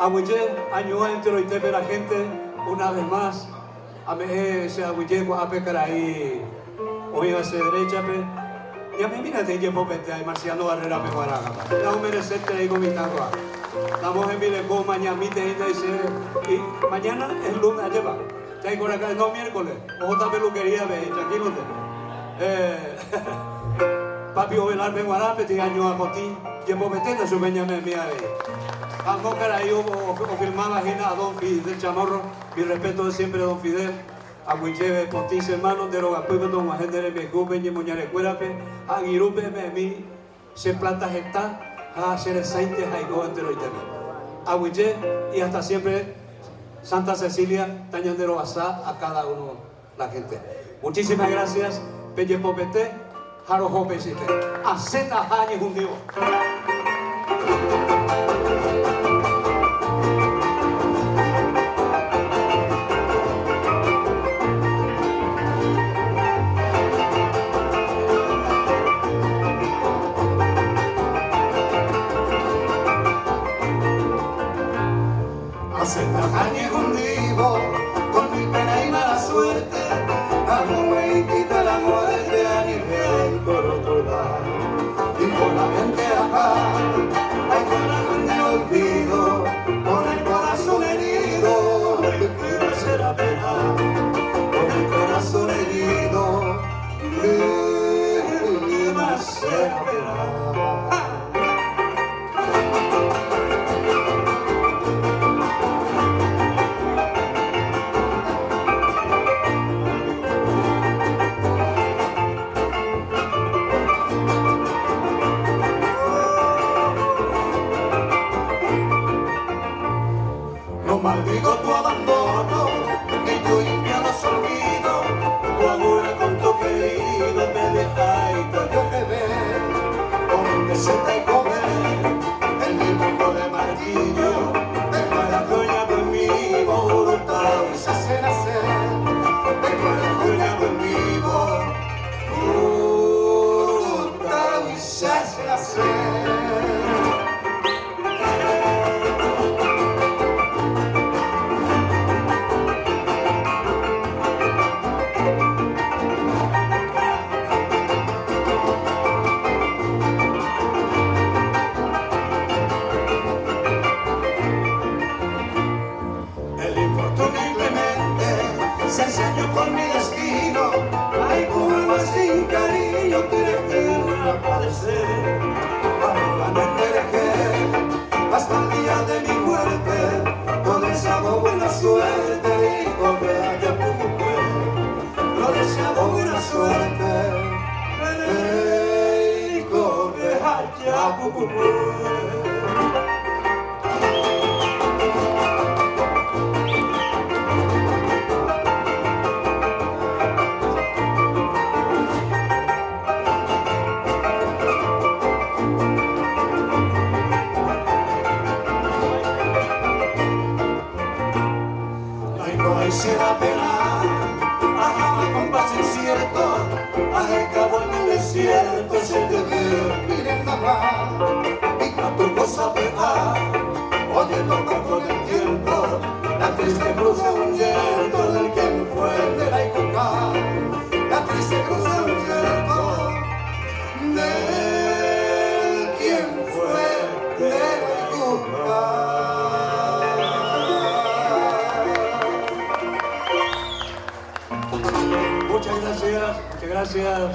Aguille, año entero y te ve la gente, una vez más. A mí se aguille, guape, caraí, hoy a ser derecha, y a mí mira, te llevo pente, hay Marciano Barrera, me guaraga. No merecerte ahí con mi tagua. Estamos en Vilecó, mañana, y mañana es lunes, lleva. Ya hay por acá, no miércoles, otra peluquería, ve, tranquilo. Papi, Ovelar, me guarape, te año a Cotín, llevo pente, su peña me mía ahí. Vamos, caray, o firmaba a Don Fidel Chamorro, mi respeto de siempre a Don Fidel, a Huicheve, Pontis, hermanos, de Rogapuibe, Don Guajendere, Mecupe, Ñemoñare, Cuerape, a Guirupe, Memi, se plata gesta, a ser sainte, Jaico, entero y tema. A Huiche y hasta siempre, Santa Cecilia, Tañandero Basá, a cada uno, la gente. Muchísimas gracias, Pelle Popete, Jaro Jope, a Z Jañez Hundió. Añez hundido, con mi pena y mala suerte, amo y quita la muerte a nivel por otro lado. Y con la mente acá, hay corazón de olvido, con el corazón herido, el que no será pena, con el corazón herido, el que no será pena. Maldigo tu abandono, que yo limpia los olvidos, tu amor con tu querido me deja y yo que ver, con que se te come, el mismo de martillo, deja la joya conmigo, voluntad y se hace nacer, deja la joya conmigo, voluntad y se hace nacer. Se enseñó con mi destino, ay, como sin cariño, tiene que reaparecer. Cuando no te dejé, hasta el día de mi muerte, no deseado buena suerte, hijo que haya pudo, no deseado buena suerte, hijo que haya pudo. Será pena, ajá, compás incierto, ajá, cabo en el desierto, se te ve, miren jamás, y a tu cosa pegar, oye, toca con el tiempo, la triste cruz de un llanto del quien fue de la Icucá, la triste cruz de un llanto del quien fue de la Icucá. Muchas gracias.